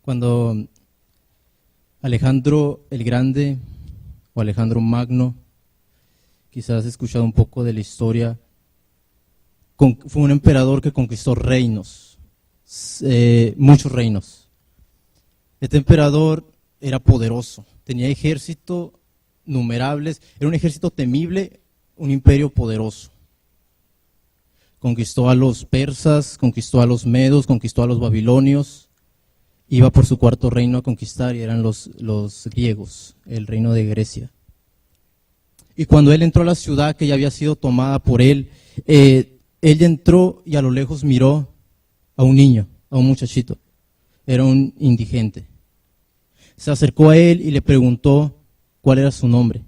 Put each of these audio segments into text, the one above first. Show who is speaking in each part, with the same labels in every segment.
Speaker 1: Cuando Alejandro el Grande o Alejandro Magno, quizás has escuchado un poco de la historia, fue un emperador que conquistó reinos, muchos reinos. Este emperador era poderoso, tenía ejército numerables, era un ejército temible, un imperio poderoso. Conquistó a los persas, conquistó a los medos, conquistó a los babilonios. Iba por su cuarto reino a conquistar y eran los griegos, el reino de Grecia. Y cuando él entró a la ciudad que ya había sido tomada por él entró y a lo lejos miró a un niño, a un muchachito. Era un indigente. Se acercó a él y le preguntó cuál era su nombre.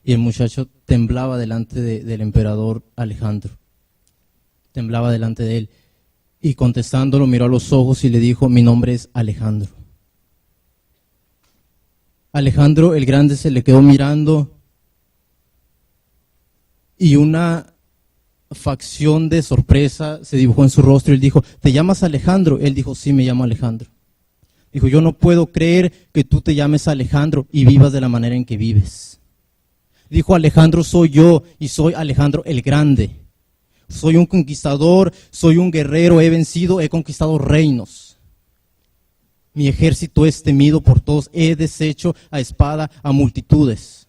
Speaker 1: Y el muchacho temblaba delante del emperador Alejandro. Temblaba delante de él. Y contestándolo miró a los ojos y le dijo: mi nombre es Alejandro. Alejandro el Grande se le quedó mirando y una facción de sorpresa se dibujó en su rostro. Él dijo: ¿te llamas Alejandro? Él dijo: sí, me llamo Alejandro. Dijo: yo no puedo creer que tú te llames Alejandro y vivas de la manera en que vives. Dijo: Alejandro soy yo y soy Alejandro el Grande. Soy un conquistador, soy un guerrero, he vencido, he conquistado reinos. Mi ejército es temido por todos, he deshecho a espada a multitudes.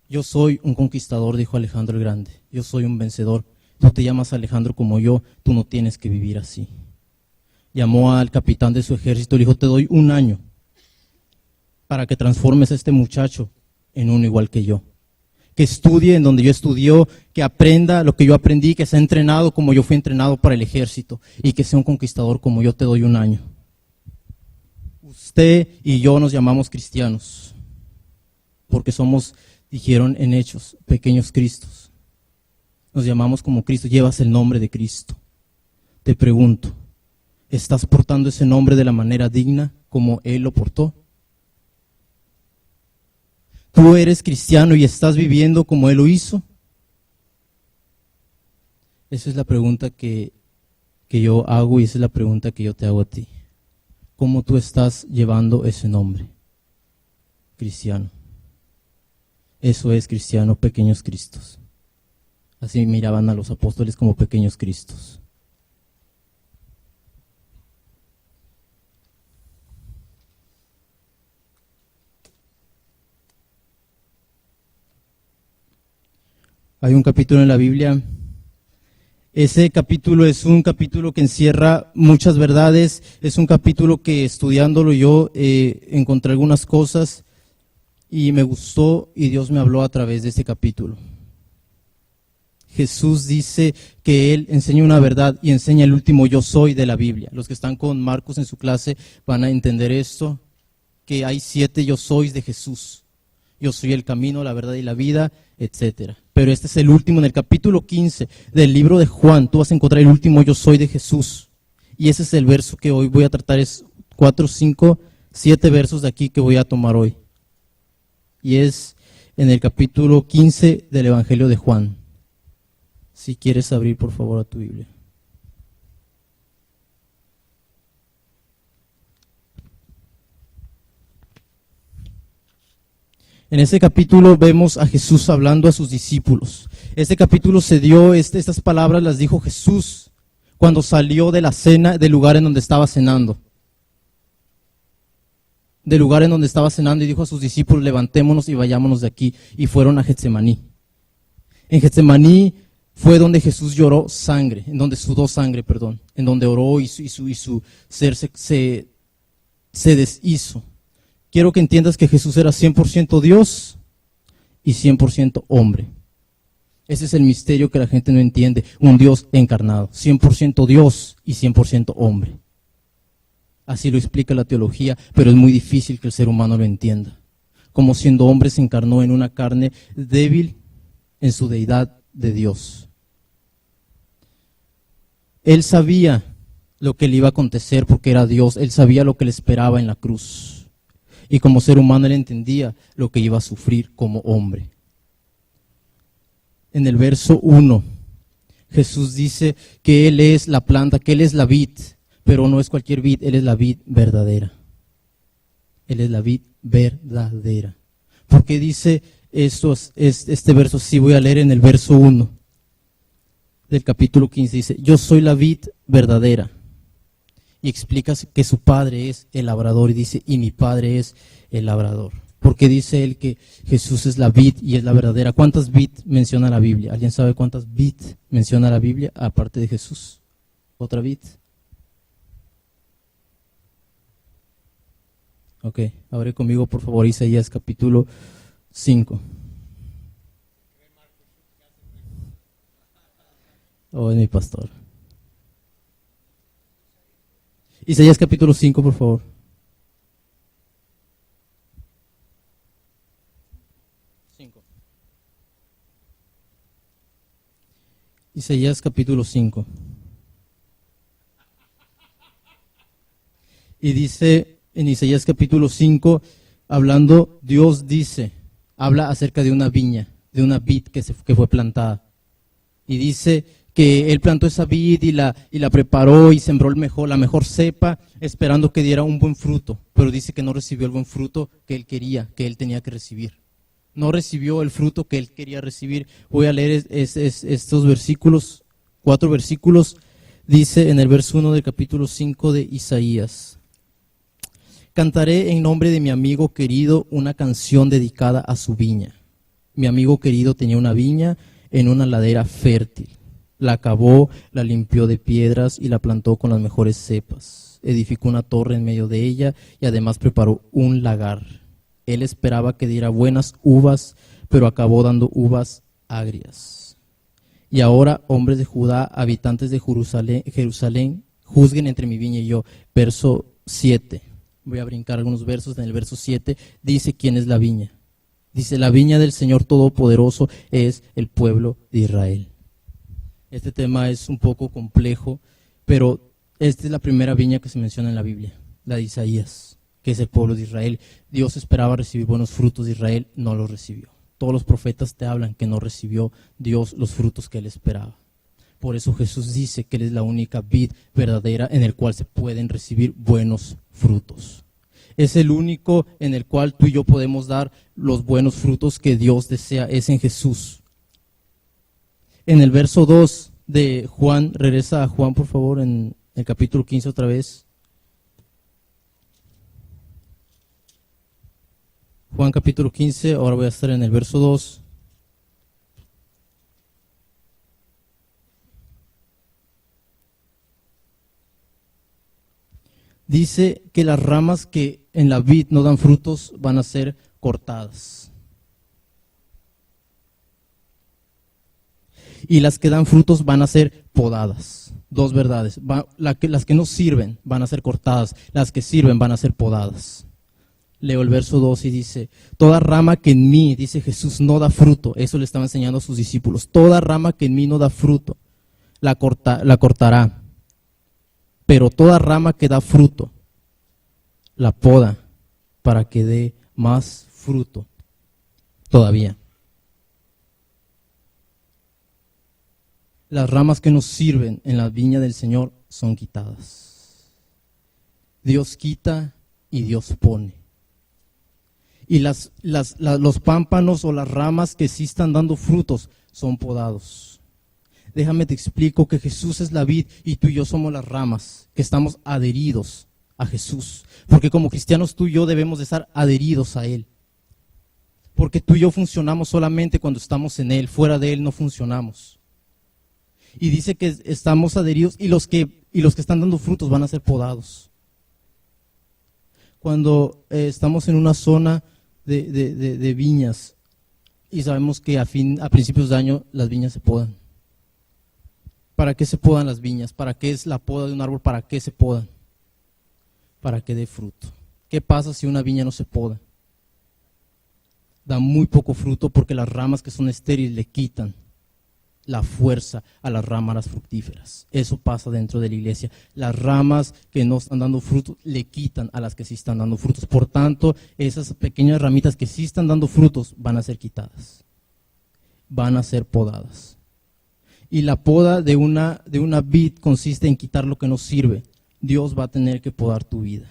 Speaker 1: Yo soy un conquistador, dijo Alejandro el Grande. Yo soy un vencedor. Tú te llamas Alejandro como yo, tú no tienes que vivir así. Llamó al capitán de su ejército y le dijo: te doy 1 año para que transformes a este muchacho en uno igual que yo. Que estudie en donde yo estudié, que aprenda lo que yo aprendí, que sea entrenado como yo fui entrenado para el ejército y que sea un conquistador como yo. Te doy 1 año. Usted y yo nos llamamos cristianos porque somos, dijeron en Hechos, pequeños Cristos. Nos llamamos como Cristo, llevas el nombre de Cristo. Te pregunto, ¿estás portando ese nombre de la manera digna como Él lo portó? ¿Tú eres cristiano y estás viviendo como Él lo hizo? Esa es la pregunta que yo hago y esa es la pregunta que yo te hago a ti. ¿Cómo tú estás llevando ese nombre? Cristiano. Eso es cristiano, pequeños Cristos. Así miraban a los apóstoles como pequeños Cristos. Hay un capítulo en la Biblia. Ese capítulo es un capítulo que encierra muchas verdades. Es un capítulo que estudiándolo yo encontré algunas cosas y me gustó y Dios me habló a través de este capítulo. Jesús dice que Él enseña una verdad y enseña el último yo soy de la Biblia. Los que están con Marcos en su clase van a entender esto, que hay 7 yo sois de Jesús. Yo soy el camino, la verdad y la vida, etcétera. Pero este es el último, en el capítulo 15 del libro de Juan, tú vas a encontrar el último yo soy de Jesús. Y ese es el verso que hoy voy a tratar, es 4, 5, 7 versos de aquí que voy a tomar hoy. Y es en el capítulo 15 del Evangelio de Juan. Si quieres abrir por favor a tu Biblia. En ese capítulo vemos a Jesús hablando a sus discípulos. Este capítulo se dio, estas palabras las dijo Jesús cuando salió de la cena, del lugar en donde estaba cenando. Del lugar en donde estaba cenando y dijo a sus discípulos: levantémonos y vayámonos de aquí. Y fueron a Getsemaní. En Getsemaní fue donde Jesús lloró sangre, en donde sudó sangre, en donde oró y su ser se deshizo. Quiero que entiendas que Jesús era 100% Dios y 100% hombre. Ese es el misterio que la gente no entiende. Un Dios encarnado, 100% Dios y 100% hombre. Así lo explica la teología, pero es muy difícil que el ser humano lo entienda. Como siendo hombre se encarnó en una carne débil en su deidad de Dios. Él sabía lo que le iba a acontecer porque era Dios. Él sabía lo que le esperaba en la cruz. Y como ser humano él entendía lo que iba a sufrir como hombre. En el verso 1, Jesús dice que Él es la planta, que Él es la vid, pero no es cualquier vid, Él es la vid verdadera. Él es la vid verdadera. ¿Por qué dice este verso? Sí, voy a leer en el verso 1 del capítulo 15. Dice, yo soy la vid verdadera. Y explica que su padre es el labrador y dice, y mi padre es el labrador. Porque dice él que Jesús es la vid y es la verdadera. ¿Cuántas vid menciona la Biblia? ¿Alguien sabe cuántas vid menciona la Biblia aparte de Jesús? ¿Otra vid? Ok, abre conmigo por favor Isaías capítulo 5. Oh, es mi pastor. Isaías capítulo 5, por favor. Isaías capítulo 5. Y dice en Isaías capítulo 5, hablando, Dios dice, habla acerca de una viña, de una vid que fue plantada. Y dice que él plantó esa vid y la preparó y sembró la mejor cepa, esperando que diera un buen fruto. Pero dice que no recibió el buen fruto que él quería, que él tenía que recibir. No recibió el fruto que él quería recibir. Voy a leer estos versículos, 4 versículos. Dice en el verso 1 del capítulo 5 de Isaías. Cantaré en nombre de mi amigo querido una canción dedicada a su viña. Mi amigo querido tenía una viña en una ladera fértil. La cavó, la limpió de piedras y la plantó con las mejores cepas. Edificó una torre en medio de ella y además preparó un lagar. Él esperaba que diera buenas uvas, pero acabó dando uvas agrias. Y ahora, hombres de Judá, habitantes de Jerusalén, juzguen entre mi viña y yo. Verso 7. Voy a brincar algunos versos. En el verso 7 dice quién es la viña. Dice, la viña del Señor Todopoderoso es el pueblo de Israel. Este tema es un poco complejo, pero esta es la primera viña que se menciona en la Biblia, la de Isaías, que es el pueblo de Israel. Dios esperaba recibir buenos frutos de Israel, no los recibió. Todos los profetas te hablan que no recibió Dios los frutos que él esperaba. Por eso Jesús dice que él es la única vid verdadera en el cual se pueden recibir buenos frutos. Es el único en el cual tú y yo podemos dar los buenos frutos que Dios desea, es en Jesús. En el verso 2 de Juan, regresa a Juan por favor, en el capítulo 15 otra vez. Juan capítulo 15, ahora voy a estar en el verso 2. Dice que las ramas que en la vid no dan frutos van a ser cortadas. Y las que dan frutos van a ser podadas. Dos verdades. Las que no sirven van a ser cortadas, las que sirven van a ser podadas. Leo el verso 2 y dice, toda rama que en mí, dice Jesús, no da fruto, eso le estaba enseñando a sus discípulos, toda rama que en mí no da fruto, la cortará, pero toda rama que da fruto, la poda para que dé más fruto todavía. Las ramas que nos sirven en la viña del Señor son quitadas. Dios quita y Dios pone. Y los pámpanos o las ramas que sí están dando frutos son podados. Déjame te explico que Jesús es la vid y tú y yo somos las ramas que estamos adheridos a Jesús. Porque como cristianos tú y yo debemos de estar adheridos a Él. Porque tú y yo funcionamos solamente cuando estamos en Él, fuera de Él no funcionamos. Y dice que estamos adheridos y los que están dando frutos van a ser podados. Cuando estamos en una zona de viñas y sabemos que a principios de año las viñas se podan. ¿Para qué se podan las viñas? ¿Para qué es la poda de un árbol? ¿Para qué se podan? Para que dé fruto. ¿Qué pasa si una viña no se poda? Da muy poco fruto porque las ramas que son estériles le quitan la fuerza a las ramas fructíferas. Eso pasa dentro de la iglesia. Las ramas que no están dando frutos le quitan a las que sí están dando frutos. Por tanto, esas pequeñas ramitas que sí están dando frutos van a ser quitadas. Van a ser podadas. Y la poda de una vid consiste en quitar lo que no sirve. Dios va a tener que podar tu vida.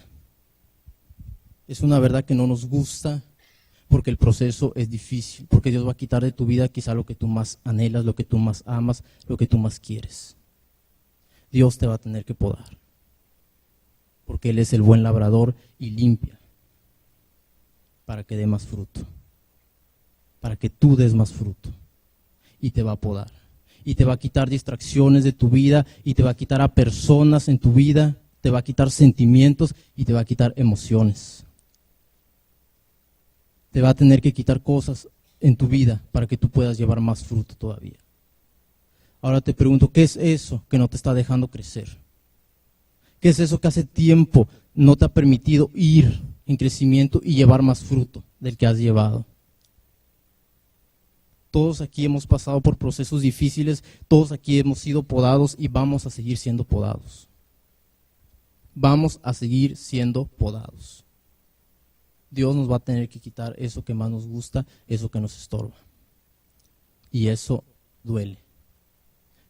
Speaker 1: Es una verdad que no nos gusta porque el proceso es difícil, porque Dios va a quitar de tu vida quizá lo que tú más anhelas, lo que tú más amas, lo que tú más quieres. Dios te va a tener que podar, porque Él es el buen labrador y limpia para que dé más fruto, para que tú des más fruto, y te va a podar. Y te va a quitar distracciones de tu vida, y te va a quitar a personas en tu vida, te va a quitar sentimientos y te va a quitar emociones. Te va a tener que quitar cosas en tu vida para que tú puedas llevar más fruto todavía. Ahora te pregunto, ¿qué es eso que no te está dejando crecer? ¿Qué es eso que hace tiempo no te ha permitido ir en crecimiento y llevar más fruto del que has llevado? Todos aquí hemos pasado por procesos difíciles, todos aquí hemos sido podados y vamos a seguir siendo podados. Vamos a seguir siendo podados. Dios nos va a tener que quitar eso que más nos gusta, eso que nos estorba. Y eso duele,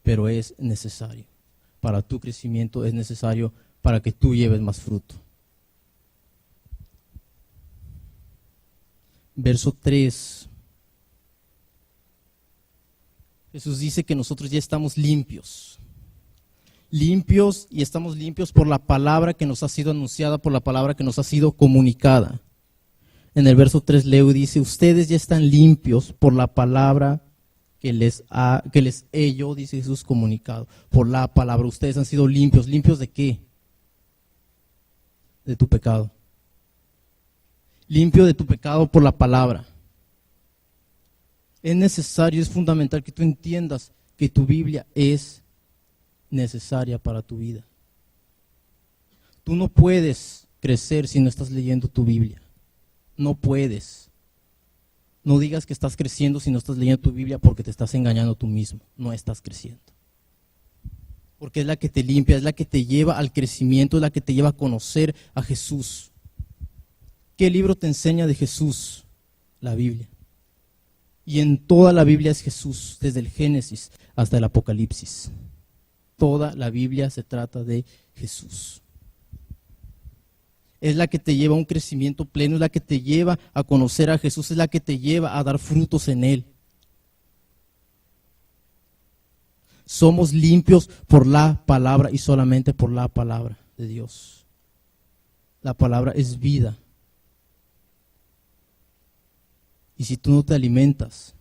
Speaker 1: pero es necesario. Para tu crecimiento es necesario para que tú lleves más fruto. Verso 3. Jesús dice que nosotros ya estamos limpios. Limpios, y estamos limpios por la palabra que nos ha sido anunciada, por la palabra que nos ha sido comunicada. En el verso 3 leo y dice, ustedes ya están limpios por la palabra que les he yo, dice Jesús, comunicado. Por la palabra, ustedes han sido limpios. ¿Limpios de qué? De tu pecado. Limpio de tu pecado por la palabra. Es necesario, es fundamental que tú entiendas que tu Biblia es necesaria para tu vida. Tú no puedes crecer si no estás leyendo tu Biblia. No puedes. No digas que estás creciendo si no estás leyendo tu Biblia porque te estás engañando tú mismo. No estás creciendo. Porque es la que te limpia, es la que te lleva al crecimiento, es la que te lleva a conocer a Jesús. ¿Qué libro te enseña de Jesús? La Biblia. Y en toda la Biblia es Jesús, desde el Génesis hasta el Apocalipsis. Toda la Biblia se trata de Jesús. Es la que te lleva a un crecimiento pleno, es la que te lleva a conocer a Jesús, es la que te lleva a dar frutos en Él. Somos limpios por la palabra y solamente por la palabra de Dios. La palabra es vida. Y si tú no te alimentas,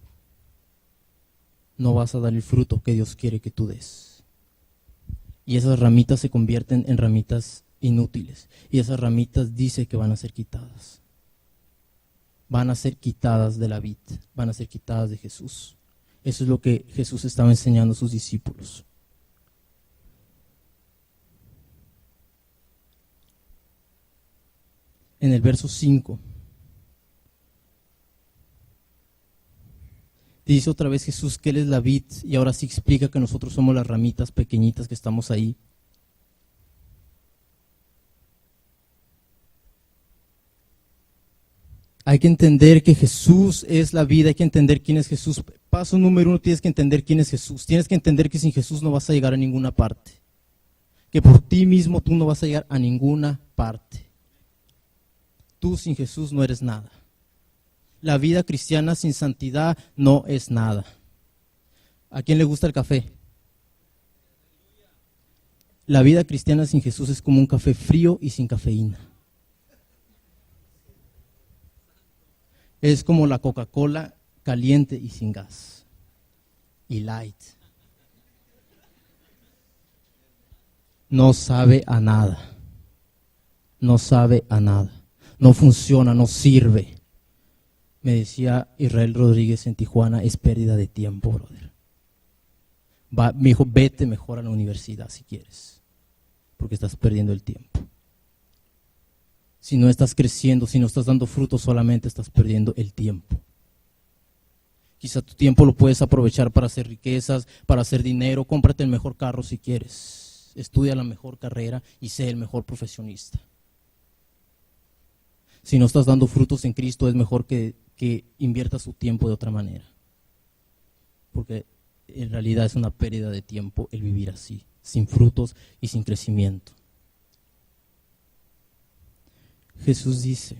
Speaker 1: no vas a dar el fruto que Dios quiere que tú des. Y esas ramitas se convierten en ramitas inútiles. Y esas ramitas dice que van a ser quitadas. Van a ser quitadas de la vid, van a ser quitadas de Jesús. Eso es lo que Jesús estaba enseñando a sus discípulos. En el verso 5. Dice otra vez Jesús que Él es la vid y ahora sí explica que nosotros somos las ramitas pequeñitas que estamos ahí. Hay que entender que Jesús es la vida, hay que entender quién es Jesús. Paso número 1, tienes que entender quién es Jesús. Tienes que entender que sin Jesús no vas a llegar a ninguna parte. Que por ti mismo tú no vas a llegar a ninguna parte. Tú sin Jesús no eres nada. La vida cristiana sin santidad no es nada. ¿A quién le gusta el café? La vida cristiana sin Jesús es como un café frío y sin cafeína. Es como la Coca-Cola caliente y sin gas. Y light. No sabe a nada. No sabe a nada. No funciona, no sirve. Me decía Israel Rodríguez en Tijuana, es pérdida de tiempo, brother. Me dijo, vete mejor a la universidad si quieres, porque estás perdiendo el tiempo. Si no estás creciendo, si no estás dando fruto, solamente estás perdiendo el tiempo. Quizá tu tiempo lo puedes aprovechar para hacer riquezas, para hacer dinero, cómprate el mejor carro si quieres, estudia la mejor carrera y sé el mejor profesionista. Si no estás dando frutos en Cristo, es mejor que inviertas tu tiempo de otra manera. Porque en realidad es una pérdida de tiempo el vivir así, sin frutos y sin crecimiento. Jesús dice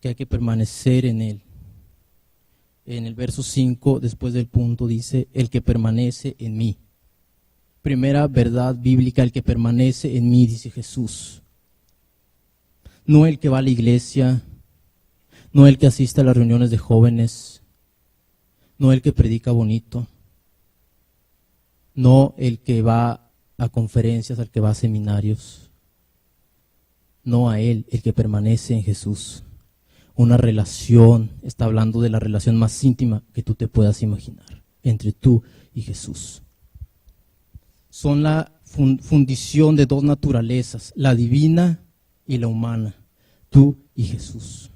Speaker 1: que hay que permanecer en Él. En el verso 5, después del punto, dice, el que permanece en mí. Primera verdad bíblica, el que permanece en mí, dice Jesús. No el que va a la iglesia, no el que asiste a las reuniones de jóvenes, no el que predica bonito, no el que va a conferencias, al que va a seminarios, no a él, el que permanece en Jesús. Una relación, está hablando de la relación más íntima que tú te puedas imaginar, entre tú y Jesús. Son la fundición de dos naturalezas, la divina y la humana, tú y Jesús.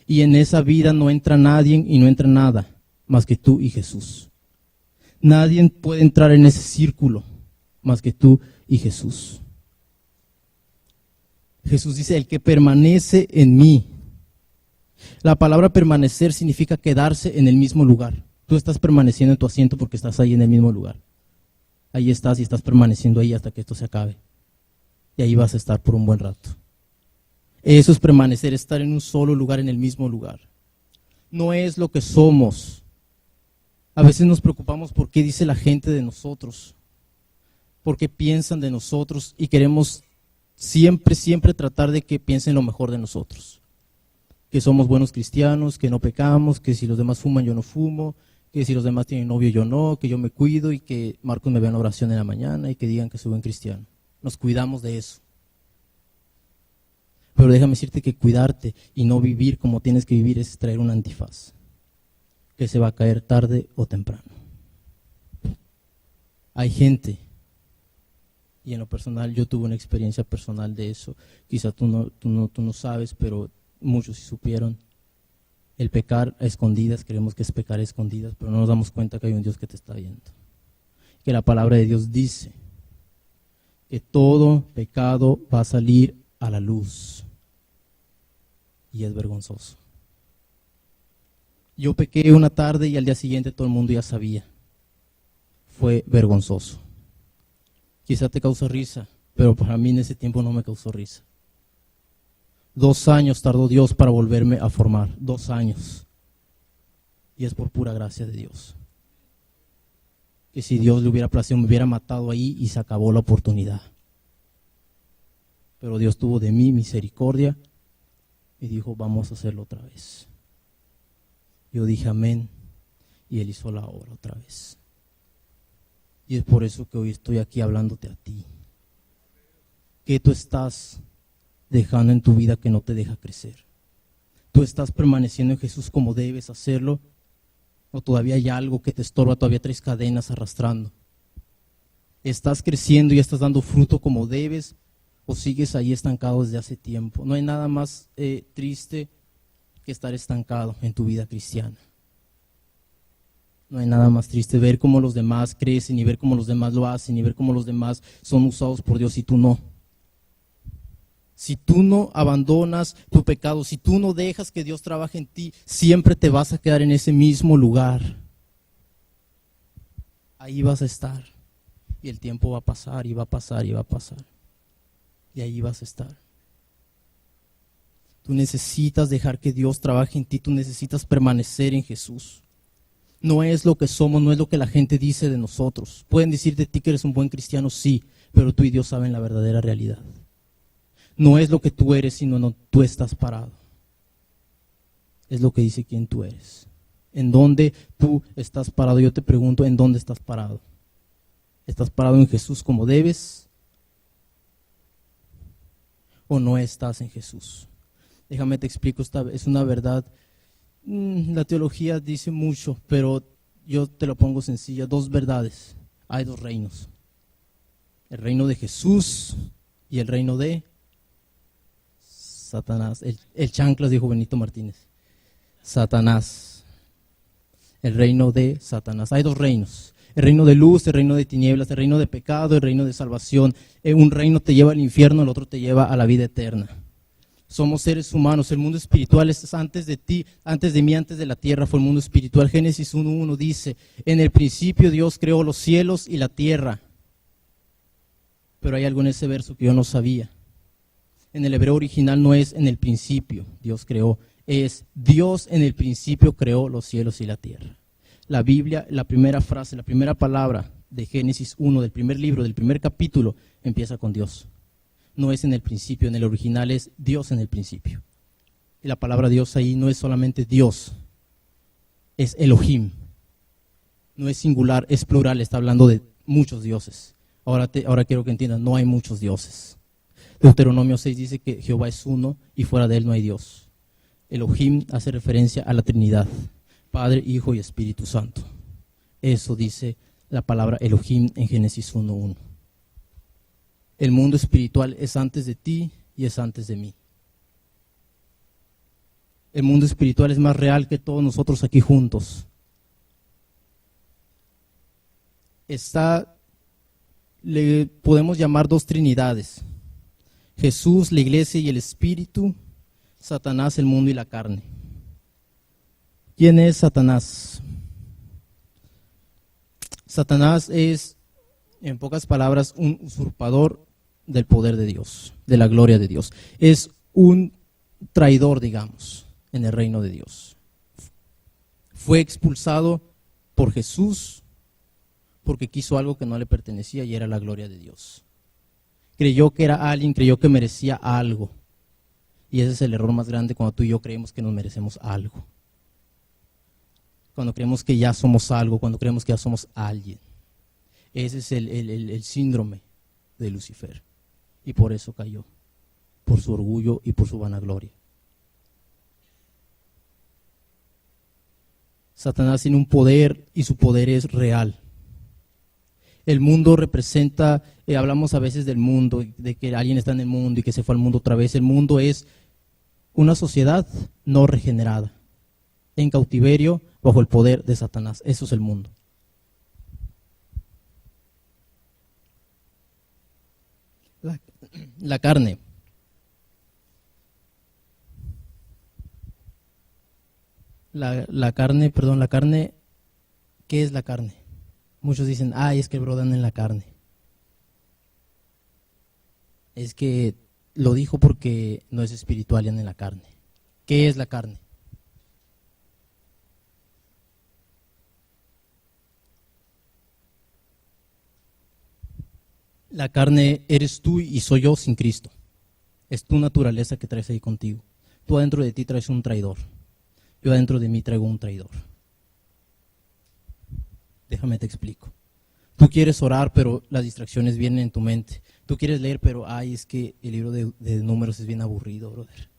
Speaker 1: Y en esa vida no entra nadie y no entra nada más que tú y Jesús. Nadie puede entrar en ese círculo más que tú y Jesús. Jesús dice, el que permanece en mí. La palabra permanecer significa quedarse en el mismo lugar. Tú estás permaneciendo en tu asiento porque estás ahí en el mismo lugar. Ahí estás y estás permaneciendo ahí hasta que esto se acabe. Y ahí vas a estar por un buen rato. Eso es permanecer, estar en un solo lugar, en el mismo lugar. No es lo que somos. A veces nos preocupamos por qué dice la gente de nosotros, por qué piensan de nosotros y queremos siempre tratar de que piensen lo mejor de nosotros. Que somos buenos cristianos, que no pecamos, que si los demás fuman yo no fumo, que si los demás tienen novio yo no, que yo me cuido y que Marcos me vea en oración en la mañana y que digan que soy buen cristiano. Nos cuidamos de eso. Pero déjame decirte que cuidarte y no vivir como tienes que vivir es traer un antifaz, que se va a caer tarde o temprano. Hay gente, y en lo personal yo tuve una experiencia personal de eso, quizá tú no sabes, pero muchos sí supieron. El pecar a escondidas, creemos que es pecar a escondidas, pero no nos damos cuenta que hay un Dios que te está viendo. Que la palabra de Dios dice que todo pecado va a salir a la luz. Y es vergonzoso. Yo pequé una tarde y al día siguiente todo el mundo ya sabía. Fue vergonzoso. Quizá te causó risa, pero para mí en ese tiempo no me causó risa. 2 años tardó Dios para volverme a formar. 2 años. Y es por pura gracia de Dios. Que si Dios le hubiera placido, me hubiera matado ahí y se acabó la oportunidad. Pero Dios tuvo de mí misericordia y dijo, vamos a hacerlo otra vez. Yo dije amén y Él hizo la obra otra vez. Y es por eso que hoy estoy aquí hablándote a ti. ¿Qué tú estás dejando en tu vida que no te deja crecer? ¿Tú estás permaneciendo en Jesús como debes hacerlo? ¿O todavía hay algo que te estorba, todavía traes cadenas arrastrando? ¿Estás creciendo y estás dando fruto como debes? ¿O sigues ahí estancado desde hace tiempo? No hay nada más triste que estar estancado en tu vida cristiana. No hay nada más triste ver cómo los demás crecen y ver cómo los demás lo hacen y ver cómo los demás son usados por Dios y tú no. Si tú no abandonas tu pecado, si tú no dejas que Dios trabaje en ti, siempre te vas a quedar en ese mismo lugar. Ahí vas a estar y el tiempo va a pasar y va a pasar y va a pasar. Y ahí vas a estar. Tú necesitas dejar que Dios trabaje en ti, tú necesitas permanecer en Jesús. No es lo que somos, no es lo que la gente dice de nosotros. Pueden decir de ti que eres un buen cristiano, sí, pero tú y Dios saben la verdadera realidad. No es lo que tú eres, sino no, tú estás parado. Es lo que dice quién tú eres. ¿En dónde tú estás parado? Yo te pregunto, ¿en dónde estás parado? ¿Estás parado en Jesús como debes? ¿O no estás en Jesús? Déjame te explico, esta es una verdad. La teología dice mucho, pero yo te lo pongo sencilla. 2 verdades. Hay 2 reinos. El reino de Jesús y el reino de Satanás. El chanclas, dijo Benito Martínez. Satanás. El reino de Satanás. Hay 2 reinos. El reino de luz, el reino de tinieblas, el reino de pecado, el reino de salvación. Un reino te lleva al infierno, el otro te lleva a la vida eterna. Somos seres humanos, el mundo espiritual es antes de ti, antes de mí, antes de la tierra fue el mundo espiritual. Génesis 1:1 dice, en el principio Dios creó los cielos y la tierra. Pero hay algo en ese verso que yo no sabía. En el hebreo original no es en el principio Dios creó, es Dios en el principio creó los cielos y la tierra. La Biblia, la primera frase, la primera palabra de Génesis 1, del primer libro, del primer capítulo, empieza con Dios. No es en el principio, en el original es Dios en el principio. Y la palabra Dios ahí no es solamente Dios, es Elohim. No es singular, es plural, está hablando de muchos dioses. Ahora quiero que entiendan, no hay muchos dioses. Deuteronomio 6 dice que Jehová es uno y fuera de él no hay Dios. Elohim hace referencia a la Trinidad, Padre, Hijo y Espíritu Santo. Eso dice la palabra Elohim en Génesis 1:1. El mundo espiritual es antes de ti y es antes de mí. El mundo espiritual es más real que todos nosotros aquí juntos. Le podemos llamar dos trinidades: Jesús, la iglesia y el Espíritu, Satanás, el mundo y la carne. ¿Quién es Satanás? Satanás es, en pocas palabras, un usurpador del poder de Dios, de la gloria de Dios. Es un traidor, digamos, en el reino de Dios. Fue expulsado por Jesús porque quiso algo que no le pertenecía y era la gloria de Dios. Creyó que era alguien, creyó que merecía algo. Y ese es el error más grande cuando tú y yo creemos que nos merecemos algo. Cuando creemos que ya somos algo, cuando creemos que ya somos alguien. Ese es el síndrome de Lucifer. Y por eso cayó, por su orgullo y por su vanagloria. Satanás tiene un poder y su poder es real. El mundo representa, hablamos a veces del mundo, de que alguien está en el mundo y que se fue al mundo otra vez. El mundo es una sociedad no regenerada, en cautiverio bajo el poder de Satanás. Eso es el mundo. La carne. La carne, ¿qué es la carne? Muchos dicen, es que el brother anda en la carne. Es que lo dijo porque no es espiritual y anda en la carne. ¿Qué es la carne? La carne eres tú y soy yo sin Cristo. Es tu naturaleza que traes ahí contigo. Tú adentro de ti traes un traidor. Yo adentro de mí traigo un traidor. Déjame te explico. Tú quieres orar, pero las distracciones vienen en tu mente. Tú quieres leer, pero es que el libro de números es bien aburrido, brother.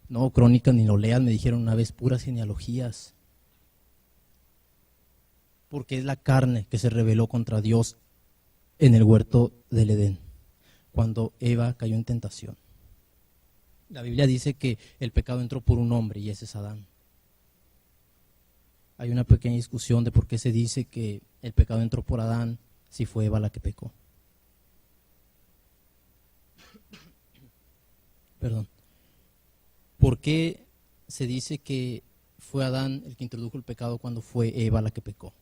Speaker 1: No, Crónicas ni lo leas, me dijeron una vez, puras genealogías. Porque es la carne que se rebeló contra Dios en el huerto del Edén, cuando Eva cayó en tentación. La Biblia dice que el pecado entró por un hombre y ese es Adán. Hay una pequeña discusión de por qué se dice que el pecado entró por Adán si fue Eva la que pecó. Perdón. ¿Por qué se dice que fue Adán el que introdujo el pecado cuando fue Eva la que pecó?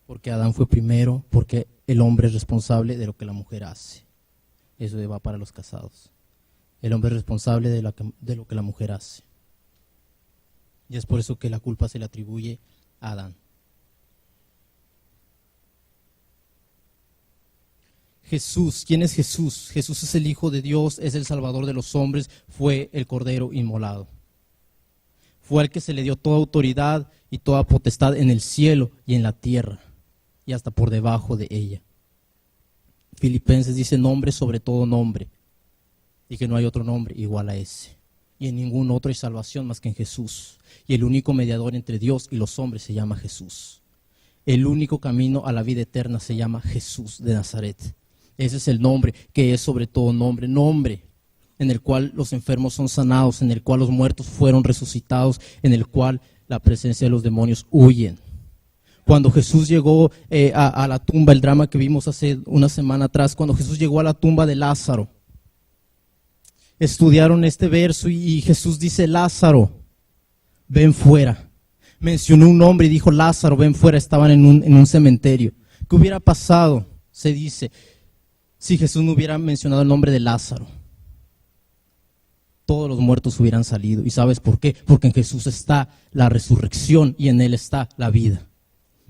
Speaker 1: Porque Adán fue primero, porque el hombre es responsable de lo que la mujer hace. Eso va para los casados. El hombre es responsable de lo que la mujer hace. Y es por eso que la culpa se le atribuye a Adán. Jesús, ¿quién es Jesús? Jesús es el Hijo de Dios, es el Salvador de los hombres, fue el Cordero inmolado. Fue al que se le dio toda autoridad y toda potestad en el cielo y en la tierra, y hasta por debajo de ella. Filipenses dice nombre sobre todo nombre, y que no hay otro nombre igual a ese. Y en ningún otro hay salvación más que en Jesús. Y el único mediador entre Dios y los hombres se llama Jesús. El único camino a la vida eterna se llama Jesús de Nazaret. Ese es el nombre que es sobre todo nombre. Nombre en el cual los enfermos son sanados, en el cual los muertos fueron resucitados, en el cual la presencia de los demonios huyen. Cuando Jesús llegó a la tumba, el drama que vimos hace una semana atrás, cuando Jesús llegó a la tumba de Lázaro, estudiaron este verso y Jesús dice, Lázaro, ven fuera. Mencionó un nombre y dijo, Lázaro, ven fuera. Estaban en un cementerio. ¿Qué hubiera pasado? Se dice, Si Jesús no hubiera mencionado el nombre de Lázaro, todos los muertos hubieran salido. ¿Y sabes por qué? Porque en Jesús está la resurrección y en Él está la vida.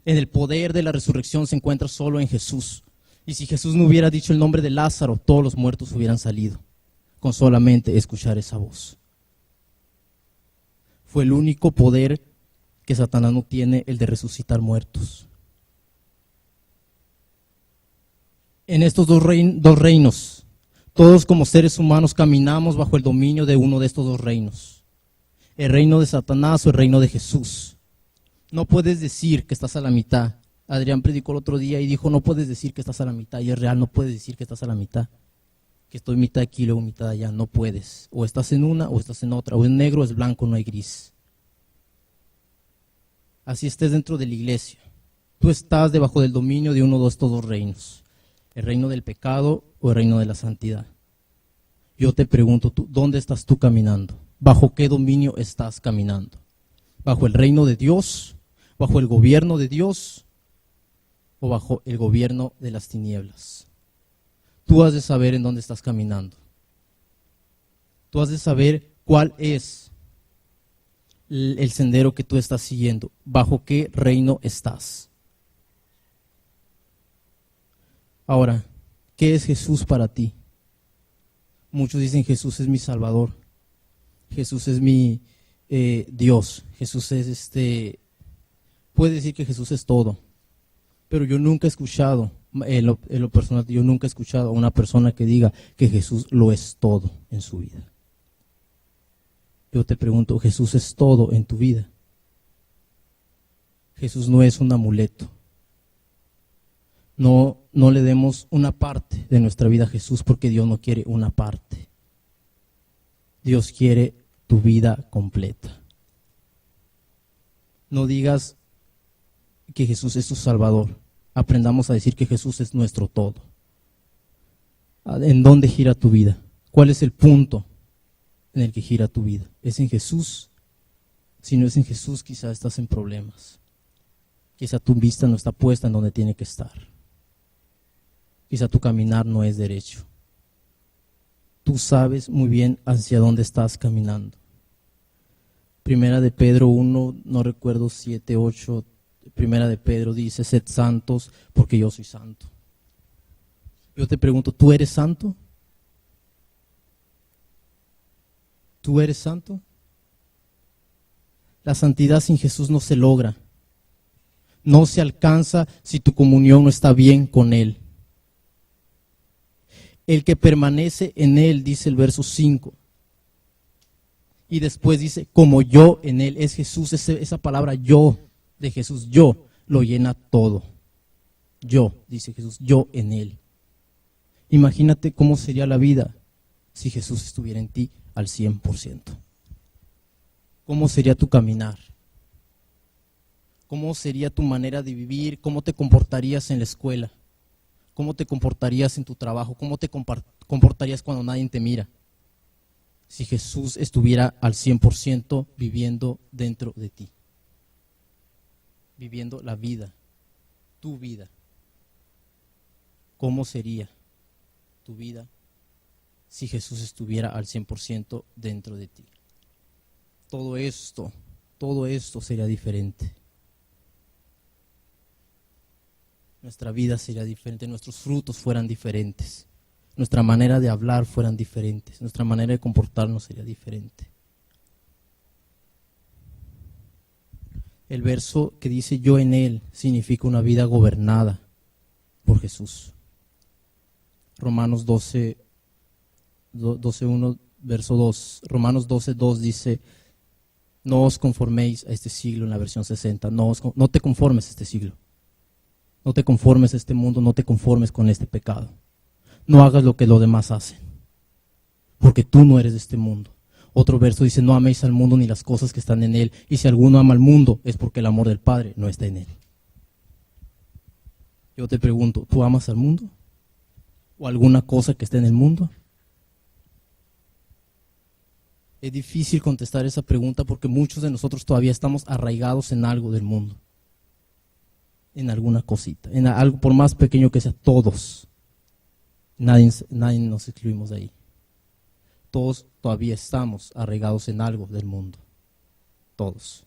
Speaker 1: En el poder de la resurrección se encuentra solo en Jesús. Y si Jesús no hubiera dicho el nombre de Lázaro, todos los muertos hubieran salido con solamente escuchar esa voz. Fue el único poder que Satanás no tiene, el de resucitar muertos. En estos dos reinos, todos como seres humanos caminamos bajo el dominio de uno de estos dos reinos. El reino de Satanás o el reino de Jesús. No puedes decir que estás a la mitad. Adrián predicó el otro día y dijo, no puedes decir que estás a la mitad. Y es real, no puedes decir que estás a la mitad. Que estoy mitad aquí y luego mitad allá. No puedes. O estás en una o estás en otra. O es negro o es blanco, no hay gris. Así estés dentro de la iglesia. Tú estás debajo del dominio de uno de estos dos reinos. El reino del pecado o el reino de la santidad. Yo te pregunto, ¿dónde estás tú caminando? ¿Bajo qué dominio estás caminando? ¿Bajo el reino de Dios? ¿Bajo el gobierno de Dios? ¿O bajo el gobierno de las tinieblas? Tú has de saber en dónde estás caminando. Tú has de saber cuál es el sendero que tú estás siguiendo. ¿Bajo qué reino estás? Ahora, ¿qué es Jesús para ti? Muchos dicen Jesús es mi Salvador, Jesús es mi Dios, Jesús es puede decir que Jesús es todo, pero yo nunca he escuchado, en lo personal, yo nunca he escuchado a una persona que diga que Jesús lo es todo en su vida. Yo te pregunto, ¿Jesús es todo en tu vida? Jesús no es un amuleto. No le demos una parte de nuestra vida a Jesús porque Dios no quiere una parte. Dios quiere tu vida completa. No digas que Jesús es tu Salvador. Aprendamos a decir que Jesús es nuestro todo. ¿En dónde gira tu vida? ¿Cuál es el punto en el que gira tu vida? ¿Es en Jesús? Si no es en Jesús, quizá estás en problemas. Quizá tu vista no está puesta en donde tiene que estar. Quizá tu caminar no es derecho. Tú sabes muy bien hacia dónde estás caminando. Primera de Pedro 1, no recuerdo 7, 8, Primera de Pedro dice, sed santos porque yo soy santo. Yo te pregunto, ¿tú eres santo? ¿Tú eres santo? La santidad sin Jesús no se logra. No se alcanza si tu comunión no está bien con Él. El que permanece en Él, dice el verso 5. Y después dice, como yo en Él, es Jesús, esa palabra yo de Jesús, yo, lo llena todo. Yo, dice Jesús, yo en Él. Imagínate cómo sería la vida si Jesús estuviera en ti al 100%. ¿Cómo sería tu caminar? ¿Cómo sería tu manera de vivir? ¿Cómo te comportarías en la escuela? ¿Cómo te comportarías en tu trabajo? ¿Cómo te comportarías cuando nadie te mira? Si Jesús estuviera al 100% viviendo dentro de ti. Viviendo la vida, tu vida. ¿Cómo sería tu vida si Jesús estuviera al 100% dentro de ti? Todo esto sería diferente. Nuestra vida sería diferente, nuestros frutos fueran diferentes, nuestra manera de hablar fueran diferentes, nuestra manera de comportarnos sería diferente. El verso que dice yo en Él significa una vida gobernada por Jesús. Romanos 12:1, verso 2. Romanos 12:2 dice, no os conforméis a este siglo, en la versión 60, no te conformes a este siglo. No te conformes a este mundo, no te conformes con este pecado. No hagas lo que los demás hacen, porque tú no eres de este mundo. Otro verso dice, no améis al mundo ni las cosas que están en él, y si alguno ama al mundo es porque el amor del Padre no está en él. Yo te pregunto, ¿tú amas al mundo? ¿O alguna cosa que esté en el mundo? Es difícil contestar esa pregunta porque muchos de nosotros todavía estamos arraigados en algo del mundo. En alguna cosita, en algo por más pequeño que sea, todos. Nadie nos excluimos de ahí. Todos todavía estamos arraigados en algo del mundo. Todos.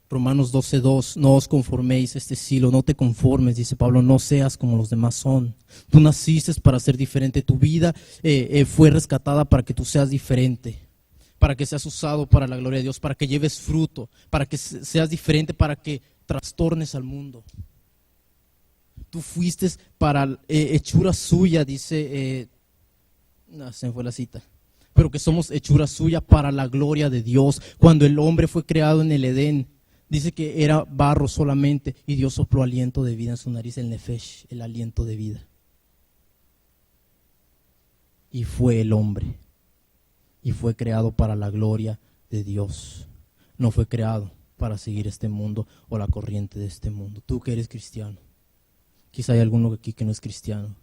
Speaker 1: Romanos 12:2, no os conforméis a este siglo, no te conformes, dice Pablo, no seas como los demás son. Tú naciste para ser diferente, tu vida fue rescatada para que tú seas diferente, para que seas usado para la gloria de Dios, para que lleves fruto, para que seas diferente, para que trastornes al mundo. Tú fuiste para hechura suya, dice, se me fue la cita, pero que somos hechura suya para la gloria de Dios. Cuando el hombre fue creado en el Edén, dice que era barro solamente y Dios sopló aliento de vida en su nariz, el nefesh, el aliento de vida. Y fue el hombre. Y fue creado para la gloria de Dios. No fue creado para seguir este mundo o la corriente de este mundo. Tú que eres cristiano. Quizá hay alguno aquí que no es cristiano.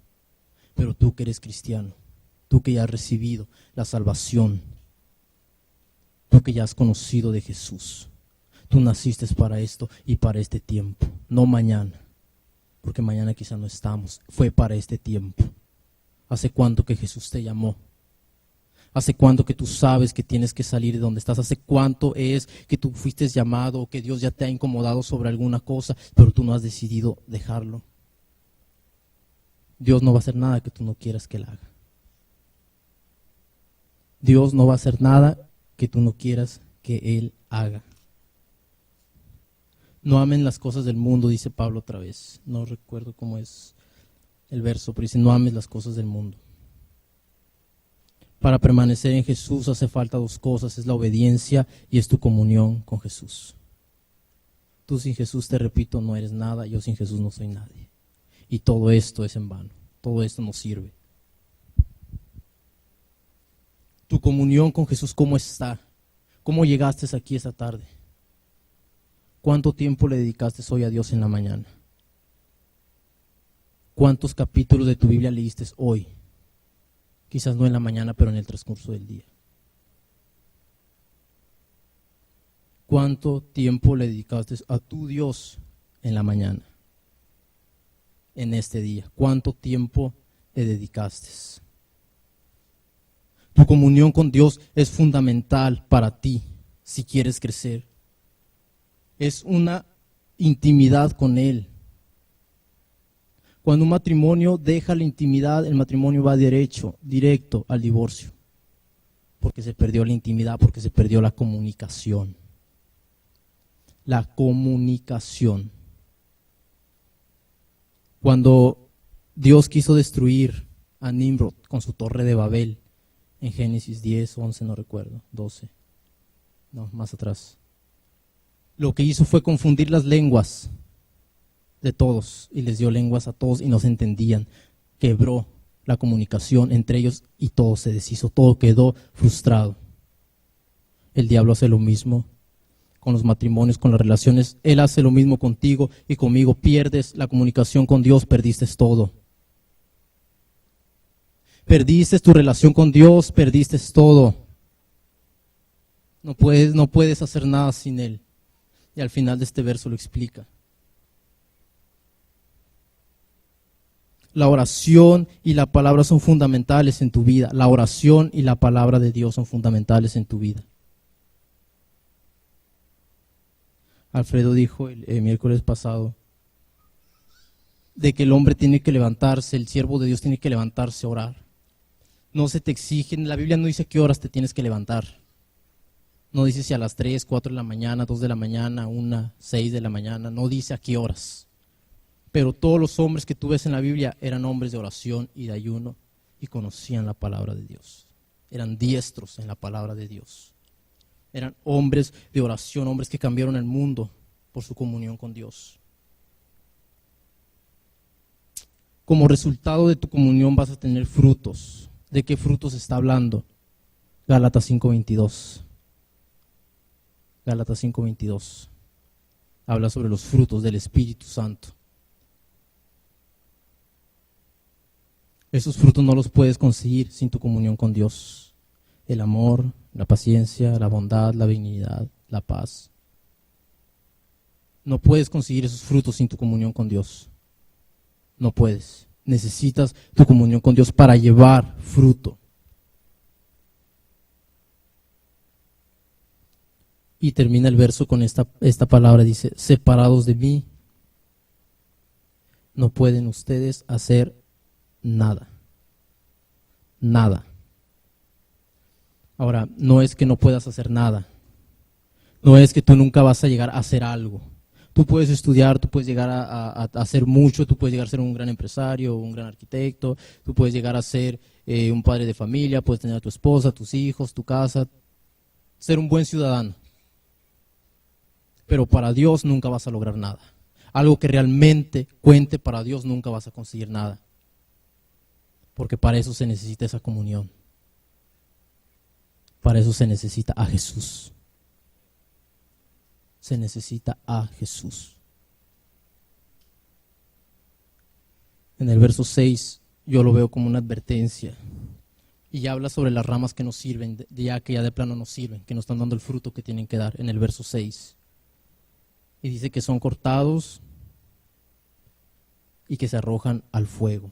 Speaker 1: Pero tú que eres cristiano. Tú que ya has recibido la salvación. Tú que ya has conocido de Jesús. Tú naciste para esto y para este tiempo, no mañana, porque mañana quizá no estamos, fue para este tiempo. ¿Hace cuánto que Jesús te llamó? ¿Hace cuánto que tú sabes que tienes que salir de donde estás? ¿Hace cuánto es que tú fuiste llamado o que Dios ya te ha incomodado sobre alguna cosa, pero tú no has decidido dejarlo? Dios no va a hacer nada que tú no quieras que Él haga. Dios no va a hacer nada que tú no quieras que Él haga. No amen las cosas del mundo, dice Pablo otra vez. No recuerdo cómo es el verso, pero dice, no ames las cosas del mundo. Para permanecer en Jesús hace falta dos cosas, es la obediencia y es tu comunión con Jesús. Tú sin Jesús, te repito, no eres nada, yo sin Jesús no soy nadie. Y todo esto es en vano, todo esto no sirve. Tu comunión con Jesús, ¿cómo está? ¿Cómo llegaste aquí esta tarde? ¿Cuánto tiempo le dedicaste hoy a Dios en la mañana? ¿Cuántos capítulos de tu Biblia leíste hoy? Quizás no en la mañana, pero en el transcurso del día. ¿Cuánto tiempo le dedicaste a tu Dios en la mañana? En este día. ¿Cuánto tiempo le dedicaste? Tu comunión con Dios es fundamental para ti si quieres crecer. Es una intimidad con Él. Cuando un matrimonio deja la intimidad, el matrimonio va directo al divorcio. Porque se perdió la intimidad, porque se perdió la comunicación. La comunicación. Cuando Dios quiso destruir a Nimrod con su torre de Babel, en Génesis 10, 11, no recuerdo, 12, no, más atrás. Lo que hizo fue confundir las lenguas de todos y les dio lenguas a todos y no se entendían. Quebró la comunicación entre ellos y todo se deshizo, todo quedó frustrado. El diablo hace lo mismo con los matrimonios, con las relaciones. Él hace lo mismo contigo y conmigo. Pierdes la comunicación con Dios, perdiste todo. Perdiste tu relación con Dios, perdiste todo. No puedes hacer nada sin Él. Y al final de este verso lo explica. La oración y la palabra son fundamentales en tu vida. La oración y la palabra de Dios son fundamentales en tu vida. Alfredo dijo el miércoles pasado de que el hombre tiene que levantarse, el siervo de Dios tiene que levantarse a orar. No se te exige, la Biblia no dice qué horas te tienes que levantar. No dice si a las 3, 4 de la mañana, 2 de la mañana, 1, 6 de la mañana, no dice a qué horas. Pero todos los hombres que tú ves en la Biblia eran hombres de oración y de ayuno y conocían la palabra de Dios. Eran diestros en la palabra de Dios. Eran hombres de oración, hombres que cambiaron el mundo por su comunión con Dios. Como resultado de tu comunión vas a tener frutos. ¿De qué frutos está hablando? Gálatas 5:22. Gálatas 5:22. Habla sobre los frutos del Espíritu Santo. Esos frutos no los puedes conseguir sin tu comunión con Dios. El amor, la paciencia, la bondad, la benignidad, la paz. No puedes conseguir esos frutos sin tu comunión con Dios. No puedes. Necesitas tu comunión con Dios para llevar fruto. Y termina el verso con esta palabra, dice, separados de mí, no pueden ustedes hacer nada. Nada. Ahora, no es que no puedas hacer nada. No es que tú nunca vas a llegar a hacer algo. Tú puedes estudiar, tú puedes llegar a hacer mucho, tú puedes llegar a ser un gran empresario, un gran arquitecto, tú puedes llegar a ser un padre de familia, puedes tener a tu esposa, tus hijos, tu casa, ser un buen ciudadano. Pero para Dios nunca vas a lograr nada. Algo que realmente cuente para Dios nunca vas a conseguir nada. Porque para eso se necesita esa comunión. Para eso se necesita a Jesús. Se necesita a Jesús. En el verso 6 yo lo veo como una advertencia. Y habla sobre las ramas que nos sirven, que ya de plano nos sirven, que nos están dando el fruto que tienen que dar, en el verso 6. Y dice que son cortados y que se arrojan al fuego.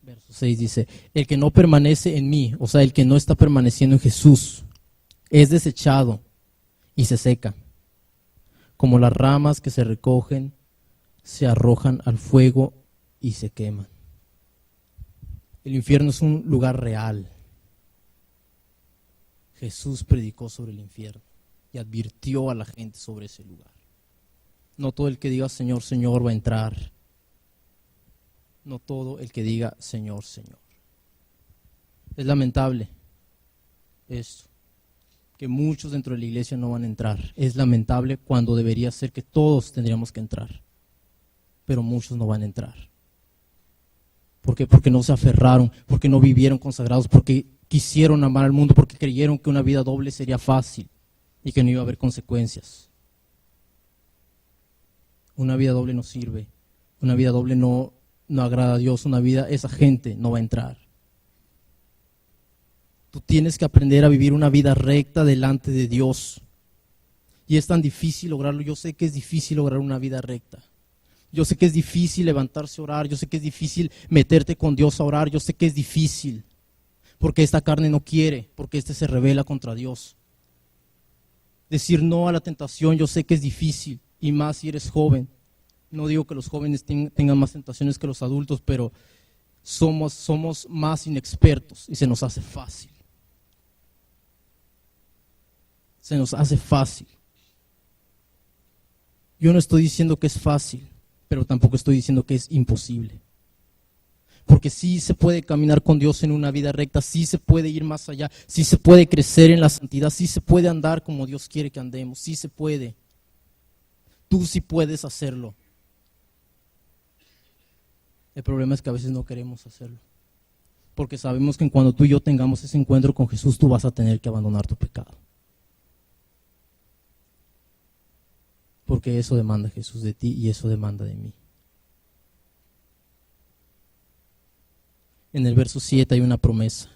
Speaker 1: Verso 6 dice, el que no permanece en mí, o sea, el que no está permaneciendo en Jesús, es desechado y se seca. Como las ramas que se recogen, se arrojan al fuego y se queman. El infierno es un lugar real. Jesús predicó sobre el infierno y advirtió a la gente sobre ese lugar. No todo el que diga Señor, Señor va a entrar. No todo el que diga Señor, Señor. Es lamentable esto, que muchos dentro de la iglesia no van a entrar. Es lamentable cuando debería ser que todos tendríamos que entrar, pero muchos no van a entrar. ¿Por qué? Porque no se aferraron, porque no vivieron consagrados, porque quisieron amar al mundo, porque creyeron que una vida doble sería fácil y que no iba a haber consecuencias. Una vida doble no sirve, una vida doble no agrada a Dios, esa gente no va a entrar. Tú tienes que aprender a vivir una vida recta delante de Dios. Y es tan difícil lograrlo. Yo sé que es difícil lograr una vida recta. Yo sé que es difícil levantarse a orar. Yo sé que es difícil meterte con Dios a orar. Yo sé que es difícil. Porque esta carne no quiere, porque se rebela contra Dios. Decir no a la tentación, yo sé que es difícil. Y más si eres joven. No digo que los jóvenes tengan más tentaciones que los adultos, pero somos más inexpertos y se nos hace fácil. Se nos hace fácil. Yo no estoy diciendo que es fácil, pero tampoco estoy diciendo que es imposible. Porque sí se puede caminar con Dios en una vida recta, sí se puede ir más allá, sí se puede crecer en la santidad, sí se puede andar como Dios quiere que andemos, sí se puede. Tú sí puedes hacerlo. El problema es que a veces no queremos hacerlo. Porque sabemos que cuando tú y yo tengamos ese encuentro con Jesús, tú vas a tener que abandonar tu pecado. Porque eso demanda Jesús de ti y eso demanda de mí. En el verso 7 hay una promesa.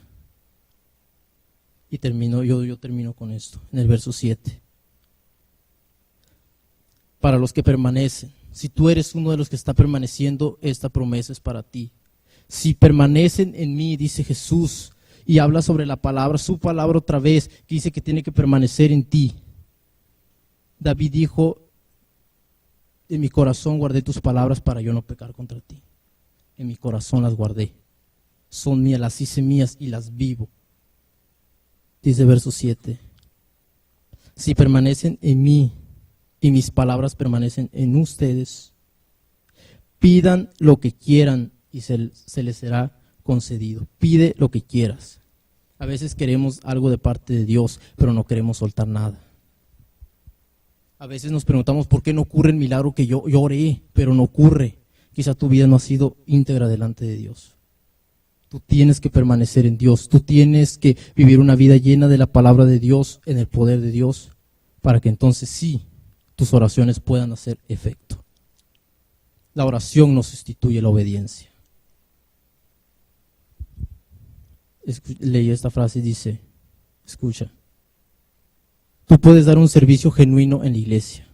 Speaker 1: Y yo termino con esto. En el verso 7. Para los que permanecen. Si tú eres uno de los que está permaneciendo, esta promesa es para ti. Si permanecen en mí, dice Jesús, y habla sobre la palabra, su palabra otra vez, que dice que tiene que permanecer en ti. David dijo, en mi corazón guardé tus palabras para yo no pecar contra ti. En mi corazón las guardé. Son mías, las hice mías y las vivo. Dice verso 7. Si permanecen en mí y mis palabras permanecen en ustedes, pidan lo que quieran y se les será concedido. Pide lo que quieras. A veces queremos algo de parte de Dios, pero no queremos soltar nada. A veces nos preguntamos por qué no ocurre el milagro que yo oré, pero no ocurre. Quizá tu vida no ha sido íntegra delante de Dios. Tú tienes que permanecer en Dios. Tú tienes que vivir una vida llena de la palabra de Dios, en el poder de Dios, para que entonces sí, tus oraciones puedan hacer efecto. La oración no sustituye la obediencia. Leí esta frase y dice, escucha, tú puedes dar un servicio genuino en la iglesia.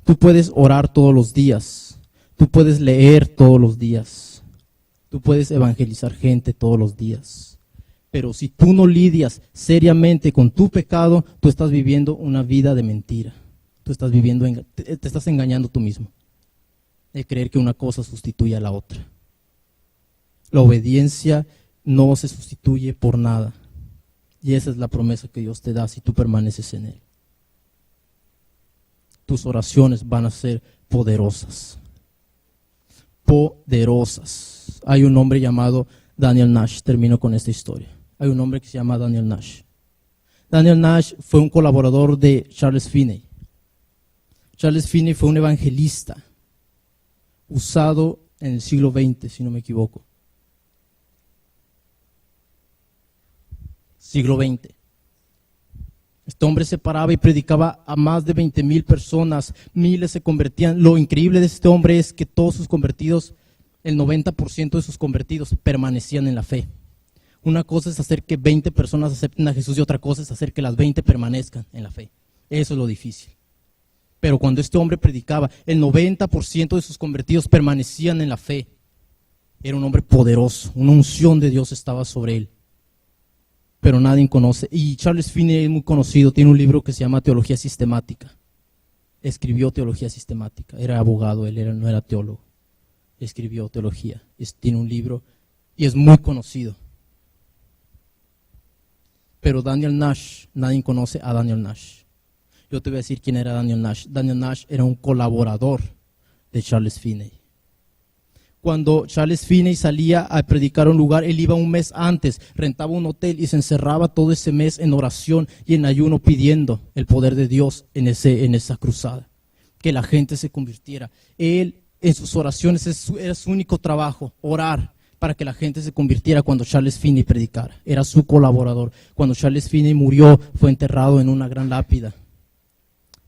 Speaker 1: Tú puedes orar todos los días, tú puedes leer todos los días, tú puedes evangelizar gente todos los días. Pero si tú no lidias seriamente con tu pecado, tú estás viviendo una vida de mentira. Tú estás te estás engañando tú mismo. De creer que una cosa sustituye a la otra. La obediencia no se sustituye por nada. Y esa es la promesa que Dios te da si tú permaneces en Él. Tus oraciones van a ser poderosas. Poderosas. Hay un hombre llamado Daniel Nash. Termino con esta historia. Hay un hombre que se llama Daniel Nash. Daniel Nash fue un colaborador de Charles Finney. Charles Finney fue un evangelista usado en el siglo XX, si no me equivoco. Siglo XX. Este hombre se paraba y predicaba a más de 20,000 personas, miles se convertían. Lo increíble de este hombre es que todos sus convertidos, el 90% de sus convertidos permanecían en la fe. Una cosa es hacer que 20 personas acepten a Jesús y otra cosa es hacer que las 20 permanezcan en la fe. Eso es lo difícil. Pero cuando este hombre predicaba, el 90% de sus convertidos permanecían en la fe. Era un hombre poderoso, una unción de Dios estaba sobre él. Pero nadie conoce. Y Charles Finney es muy conocido, tiene un libro que se llama Teología Sistemática. Escribió teología sistemática, era abogado, no era teólogo. Escribió teología, tiene un libro y es muy conocido. Pero Daniel Nash, nadie conoce a Daniel Nash. Yo te voy a decir quién era Daniel Nash. Daniel Nash era un colaborador de Charles Finney. Cuando Charles Finney salía a predicar a un lugar, él iba un mes antes, rentaba un hotel y se encerraba todo ese mes en oración y en ayuno pidiendo el poder de Dios en esa cruzada, que la gente se convirtiera. Él en sus oraciones era su único trabajo, orar para que la gente se convirtiera cuando Charles Finney predicara. Era su colaborador. Cuando Charles Finney murió, fue enterrado en una gran lápida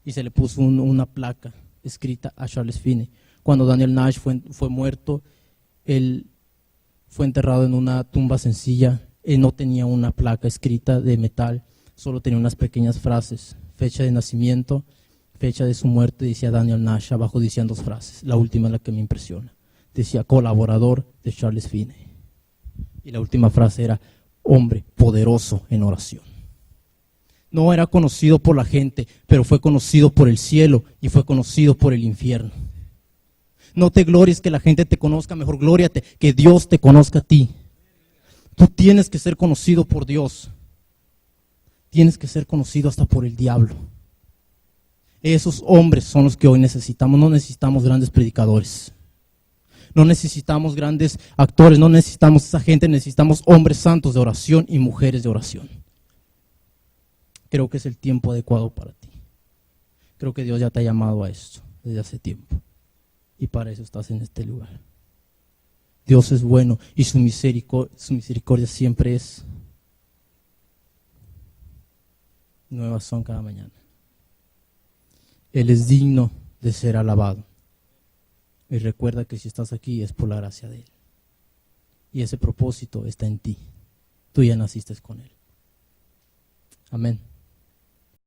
Speaker 1: y se le puso una placa escrita a Charles Finney. Cuando Daniel Nash fue muerto, él fue enterrado en una tumba sencilla. Él no tenía una placa escrita de metal, solo tenía unas pequeñas frases. Fecha de nacimiento, fecha de su muerte, decía Daniel Nash. Abajo decían 2 frases. La última es la que me impresiona. Decía colaborador de Charles Finney. Y la última frase era hombre poderoso en oración. No era conocido por la gente, pero fue conocido por el cielo y fue conocido por el infierno. No te glories que la gente te conozca, mejor glóriate que Dios te conozca a ti. Tú tienes que ser conocido por Dios. Tienes que ser conocido hasta por el diablo. Esos hombres son los que hoy necesitamos. No necesitamos grandes predicadores. No necesitamos grandes actores. No necesitamos esa gente. Necesitamos hombres santos de oración y mujeres de oración. Creo que es el tiempo adecuado para ti. Creo que Dios ya te ha llamado a esto desde hace tiempo. Y para eso estás en este lugar. Dios es bueno y su misericordia siempre es nuevas son cada mañana. Él es digno de ser alabado. Y recuerda que si estás aquí es por la gracia de Él. Y ese propósito está en ti. Tú ya naciste con Él. Amén.